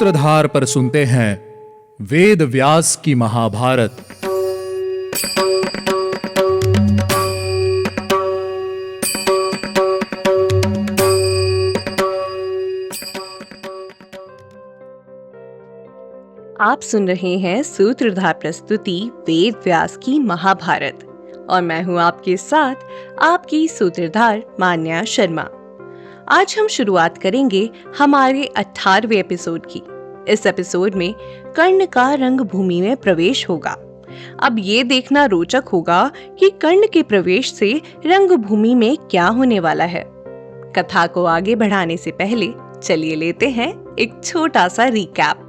सूत्रधार पर सुनते हैं वेद व्यास की महाभारत। आप सुन रहे हैं सूत्रधार प्रस्तुति वेद व्यास की महाभारत और मैं हूं आपके साथ आपकी सूत्रधार मान्या शर्मा। आज हम शुरुआत करेंगे हमारे 18वें एपिसोड की। इस एपिसोड में कर्ण का रंगभूमि में प्रवेश होगा। अब ये देखना रोचक होगा कि कर्ण के प्रवेश से रंगभूमि में क्या होने वाला है। कथा को आगे बढ़ाने से पहले चलिए लेते हैं एक छोटा सा रिकैप।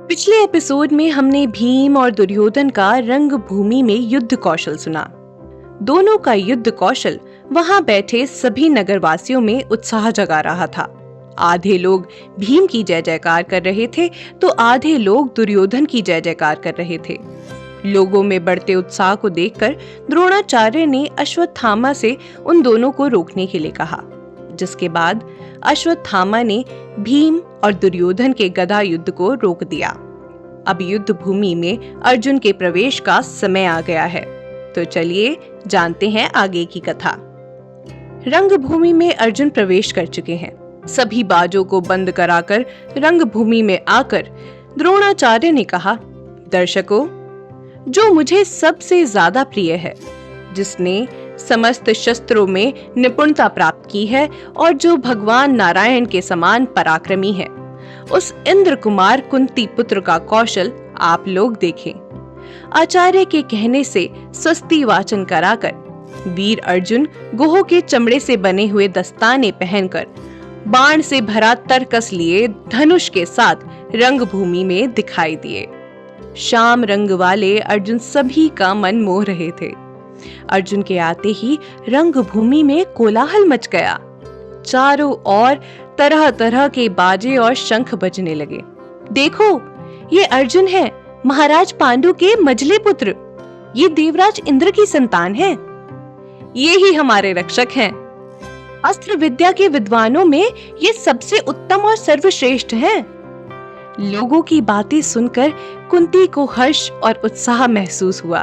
पिछले एपिसोड में हमने भीम और दुर्योधन का रंगभूमि में युद्ध कौशल सुना। दोनों का युद्ध कौशल वहां बैठे सभी नगरवासियों में उत्साह जगा रहा था। आधे लोग भीम की जय जयकार कर रहे थे तो आधे लोग दुर्योधन की जय जयकार कर रहे थे। लोगों में बढ़ते उत्साह को देखकर द्रोणाचार्य ने अश्वत्थामा से उन दोनों को रोकने के लिए कहा, जिसके बाद अश्वत्थामा ने भीम और दुर्योधन के गदा युद्ध को रोक दिया। अब युद्ध भूमि में अर्जुन के प्रवेश का समय आ गया है, तो चलिए जानते हैं आगे की कथा। रंगभूमि में अर्जुन प्रवेश कर चुके हैं। सभी बाजों को बंद कराकर रंगभूमि में आकर द्रोणाचार्य ने कहा, दर्शकों, जो मुझे सबसे ज्यादा प्रिय है, जिसने समस्त शस्त्रों में निपुणता प्राप्त की है और जो भगवान नारायण के समान पराक्रमी है, उस इंद्र कुमार कुंती पुत्र का कौशल आप लोग देखें। आचार्य के कहने से स्वस्ति वाचन कराकर वीर अर्जुन गोह के चमड़े से बने हुए दस्ताने पहनकर बाण से भरा तरकस लिए धनुष के साथ रंगभूमि में दिखाई दिए। श्याम रंग वाले अर्जुन सभी का मन मोह रहे थे। अर्जुन के आते ही रंगभूमि में कोलाहल मच गया। चारों ओर तरह तरह के बाजे और शंख बजने लगे। देखो, ये अर्जुन है, महाराज पांडु के मझले पुत्र। ये देवराज इंद्र की संतान है। ये ही हमारे रक्षक हैं। अस्त्र विद्या के विद्वानों में ये सबसे उत्तम और सर्वश्रेष्ठ हैं। लोगों की बातें सुनकर कुंती को हर्ष और उत्साह महसूस हुआ।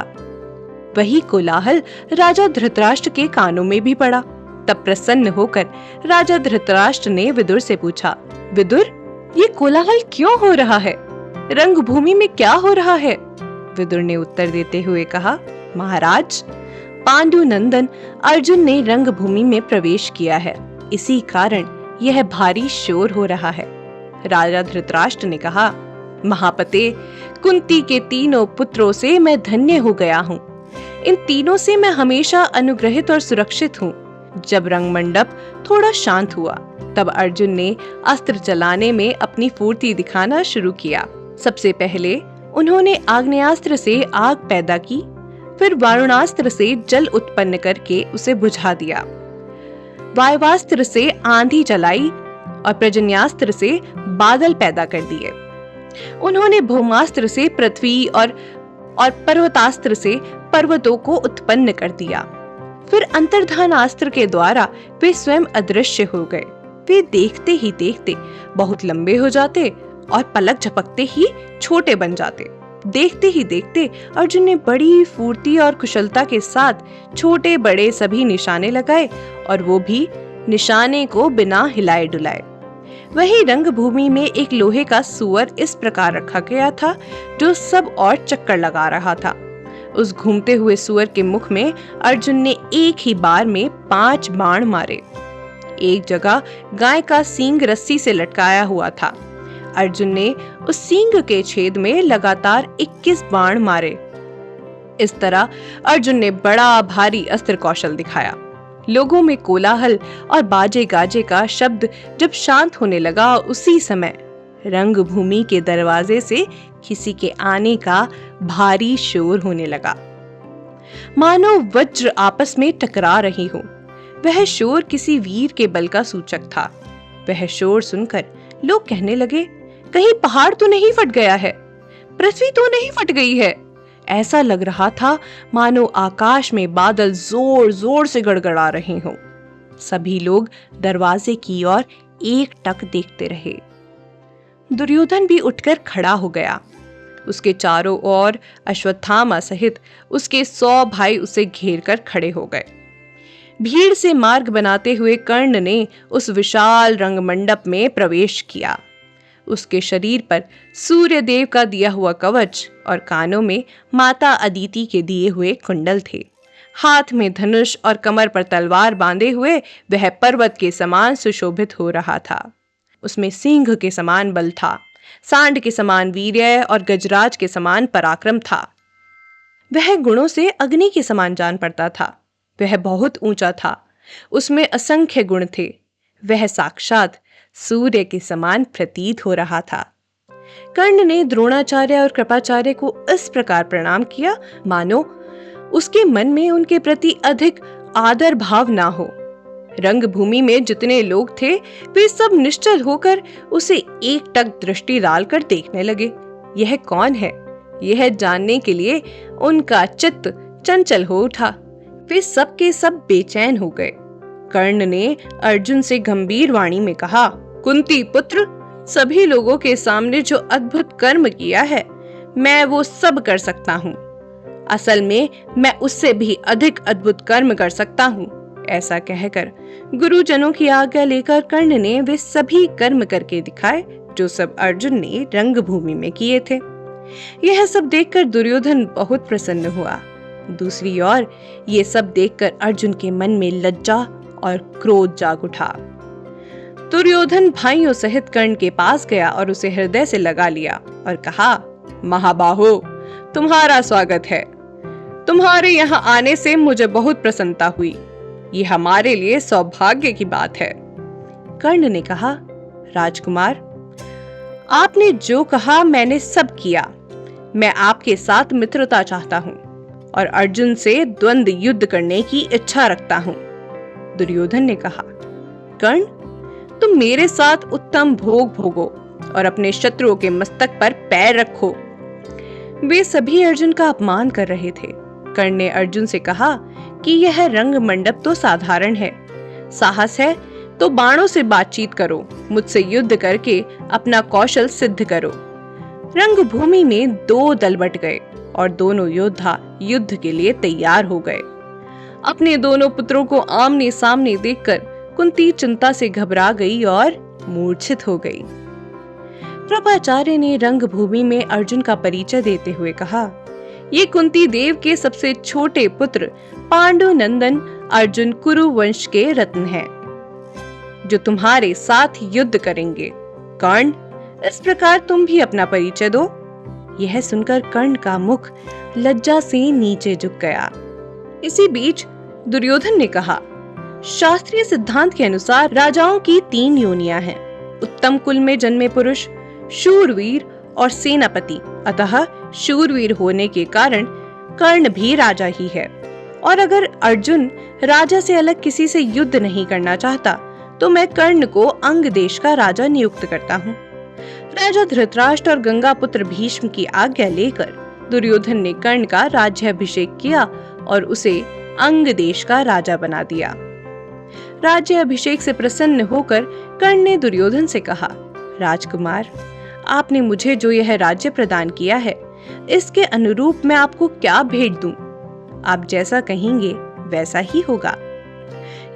वही कोलाहल राजा धृतराष्ट्र के कानों में भी पड़ा। तब प्रसन्न होकर राजा धृतराष्ट्र ने विदुर से पूछा, विदुर, ये कोलाहल क्यों हो रहा है? रंगभूमि में क्या हो रहा है? विदुर ने उत्तर देते हुए कहा, महाराज, पांडु नंदन अर्जुन ने रंगभूमि में प्रवेश किया है, इसी कारण यह भारी शोर हो रहा है। राजा धृतराष्ट्र ने कहा, महापते, कुंती के तीनों पुत्रों से मैं धन्य हो गया हूँ। इन तीनों से मैं हमेशा अनुग्रहित और सुरक्षित हूँ। जब रंगमंडप थोड़ा शांत हुआ, तब अर्जुन ने अस्त्र चलाने में अपनी फुर्ती दिखाना शुरू किया। सबसे पहले उन्होंने आग्नेयास्त्र से आग पैदा की, फिर वारुणास्त्र से जल उत्पन्न करके उसे बुझा दिया। वायवास्त्र से आंधी चलाई और पर्जन्यास्त्र से बादल पैदा कर दिए। उन्होंने भौमास्त्र से पृथ्वी और पर्वतास्त्र से पर्वतों को उत्पन्न कर दिया। फिर अंतर्धानास्त्र के द्वारा वे स्वयं अदृश्य हो गए। वे देखते ही देखते बहुत लंबे हो जाते और पलक झपकते ही छोटे बन जाते। देखते ही देखते अर्जुन ने बड़ी फुर्ती और कुशलता के साथ छोटे बड़े सभी निशाने लगाए, और वो भी निशाने को बिना हिलाए डुलाए। वही रंगभूमि में एक लोहे का सुअर इस प्रकार रखा गया था जो सब और चक्कर लगा रहा था। उस घूमते हुए सुअर के मुख में अर्जुन ने एक ही बार में 5 बाण मारे। एक जगह गाय का सींग रस्सी से लटकाया हुआ था। अर्जुन ने उस सींग के छेद में लगातार 21 बाण मारे। इस तरह अर्जुन ने बड़ा भारी अस्त्र कौशल दिखाया। लोगों में कोलाहल और बाजे गाजे का शब्द जब शांत होने लगा, उसी समय रंगभूमि के दरवाजे से किसी के आने का भारी शोर होने लगा, मानो वज्र आपस में टकरा रही हो। वह शोर किसी वीर के बल का सूचक था। वह शोर सुनकर लोग कहने लगे, कहीं पहाड़ तो नहीं फट गया है, पृथ्वी तो नहीं फट गई है। ऐसा लग रहा था मानो आकाश में बादल जोर जोर से गड़गड़ा रहे हों। सभी लोग दरवाजे की ओर एकटक देखते रहे। दुर्योधन भी उठकर खड़ा हो गया। उसके चारों ओर अश्वत्थामा सहित उसके 100 भाई उसे घेर कर खड़े हो गए। भीड़ से मार्ग बनाते हुए कर्ण ने उस विशाल रंगमंडप में प्रवेश किया। उसके शरीर पर सूर्य देव का दिया हुआ कवच और कानों में माता अदिति के दिए हुए कुंडल थे। हाथ में धनुष और कमर पर तलवार बांधे हुए वह पर्वत के समान सुशोभित हो रहा था। उसमें सिंह के समान बल था, सांड के समान वीर्य और गजराज के समान पराक्रम था। वह गुणों से अग्नि के समान जान पड़ता था। वह बहुत ऊंचा था, उसमें असंख्य गुण थे। वह साक्षात सूर्य के समान प्रतीत हो रहा था। कर्ण ने द्रोणाचार्य और कृपाचार्य को इस प्रकार प्रणाम किया मानो उसके मन में उनके प्रति अधिक आदर भाव ना हो। रंगभूमि में जितने लोग थे वे सब निश्चल होकर उसे एकटक दृष्टि डालकर देखने लगे। यह कौन है, यह जानने के लिए उनका चित्त चंचल हो उठा। वे सब के सब बेचैन हो गए। कर्ण ने अर्जुन से गंभीर वाणी में कहा, कुंती पुत्र, सभी लोगों के सामने जो अद्भुत कर्म किया है मैं वो सब कर सकता हूँ। असल में मैं उससे भी अधिक अद्भुत कर्म कर सकता हूँ। ऐसा कहकर गुरुजनों की आज्ञा लेकर कर्ण ने वे सभी कर्म करके दिखाए जो सब अर्जुन ने रंगभूमि में किए थे। यह सब देखकर दुर्योधन बहुत प्रसन्न हुआ। दूसरी ओर ये सब देखकर अर्जुन के मन में लज्जा और क्रोध जाग उठा। दुर्योधन भाइयों सहित कर्ण के पास गया और उसे हृदय से लगा लिया और कहा, महाबाहो, तुम्हारा स्वागत है। तुम्हारे यहाँ आने से मुझे बहुत प्रसन्नता हुई। ये हमारे लिए सौभाग्य की बात है। कर्ण ने कहा, राजकुमार, आपने जो कहा मैंने सब किया। मैं आपके साथ मित्रता चाहता हूँ और अर्जुन से द्वंद्व युद्ध करने की इच्छा रखता हूँ। दुर्योधन ने कहा, कर्ण, तुम मेरे साथ उत्तम भोग भोगो और अपने शत्रुओं के मस्तक पर पैर रखो। वे सभी अर्जुन का अपमान कर रहे थे। कर्ण ने अर्जुन से कहा कि यह रंग मंडप तो साधारण है, साहस है तो बाणों से बातचीत करो, मुझसे युद्ध करके अपना कौशल सिद्ध करो। रंगभूमि में 2 दल बट गए और दोनों योद्धा युद्ध के लिए तैयार हो गए। अपने दोनों पुत्रों को आमने सामने देखकर कुंती चिंता से घबरा गई और मूर्छित हो गई। कृपाचार्य ने रंगभूमि में अर्जुन का परिचय देते हुए कहा, ये कुंती देव के सबसे छोटे पुत्र पांडु नंदन अर्जुन कुरु वंश के रत्न हैं, जो तुम्हारे साथ युद्ध करेंगे। कर्ण, इस प्रकार तुम भी अपना परिचय दो। यह सुनकर कर्ण का मुख लज्जा से नीचे झुक गया। इसी बीच दुर्योधन ने कहा, शास्त्रीय सिद्धांत के अनुसार राजाओं की 3 योनियां हैं, उत्तम कुल में जन्मे पुरुष, शूरवीर और सेनापति। अतः शूरवीर होने के कारण कर्ण भी राजा ही है। और अगर अर्जुन राजा से अलग किसी से युद्ध नहीं करना चाहता तो मैं कर्ण को अंग देश का राजा नियुक्त करता हूँ। राजा धृतराष्ट्र और गंगा पुत्र भीष्म की आज्ञा लेकर दुर्योधन ने कर्ण का राज्याभिषेक किया और उसे अंग देश का राजा बना दिया। राज्याभिषेक से प्रसन्न होकर कर्ण ने दुर्योधन से कहा, राजकुमार, आपने मुझे जो यह राज्य प्रदान किया है, इसके अनुरूप मैं आपको क्या भेंट दूं? आप जैसा कहेंगे वैसा ही होगा।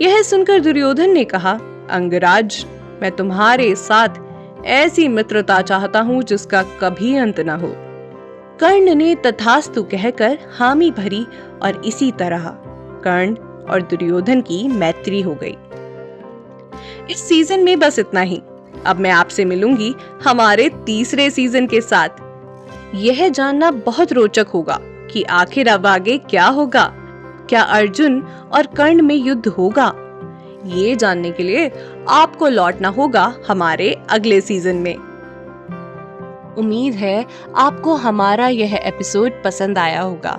यह सुनकर दुर्योधन ने कहा, अंगराज, मैं तुम्हारे साथ ऐसी मित्रता चाहता हूँ जिसका कभी अंत न हो। कर्ण ने तथास्तु कहकर हामी भरी और इसी तरह कर्ण और दुर्योधन की मैत्री हो गई। इस सीजन में बस इतना ही। अब मैं आपसे मिलूंगी हमारे तीसरे सीजन के साथ। यह जानना बहुत रोचक होगा कि आखिर अब आगे क्या होगा। क्या अर्जुन और कर्ण में युद्ध होगा? ये जानने के लिए आपको लौटना होगा हमारे अगले सीजन में। उम्मीद है आपको हमारा यह एपिसोड पसंद आया होगा।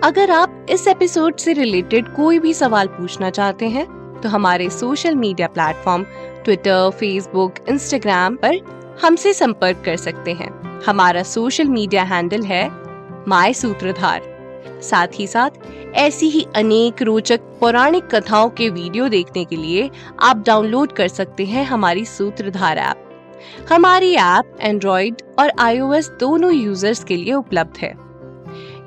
अगर आप इस एपिसोड से रिलेटेड कोई भी सवाल पूछना चाहते हैं तो हमारे social media platform Twitter, Facebook, Instagram पर हमसे संपर्क कर सकते हैं। हमारा सोशल मीडिया हैंडल है माय सूत्रधार। साथ ही साथ ऐसी ही अनेक रोचक पौराणिक कथाओं के वीडियो देखने के लिए आप डाउनलोड कर सकते हैं हमारी सूत्रधार ऐप। हमारी ऐप एंड्रॉइड और iOS दोनों यूजर्स के लिए उपलब्ध है।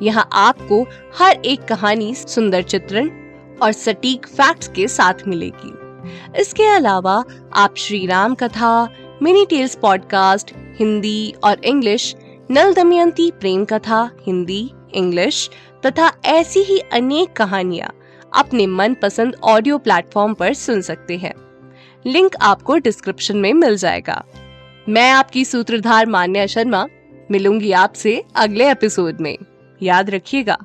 यहाँ आपको हर एक कहानी सुंदर चित्रण और सटीक फैक्ट्स के साथ मिलेगी। इसके अलावा आप श्री राम कथा, मिनी टेल्स पॉडकास्ट हिंदी और इंग्लिश, नल दमयंती प्रेम कथा हिंदी, इंग्लिश तथा ऐसी ही अनेक कहानियां अपने मनपसंद ऑडियो प्लेटफॉर्म पर सुन सकते हैं। लिंक आपको डिस्क्रिप्शन में मिल जाएगा। मैं आपकी सूत्रधार मान्या शर्मा मिलूंगी आपसे अगले एपिसोड में। याद रखिएगा,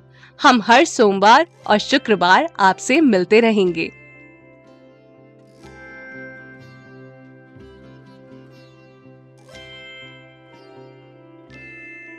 हम हर सोमवार और शुक्रवार आपसे मिलते रहेंगे।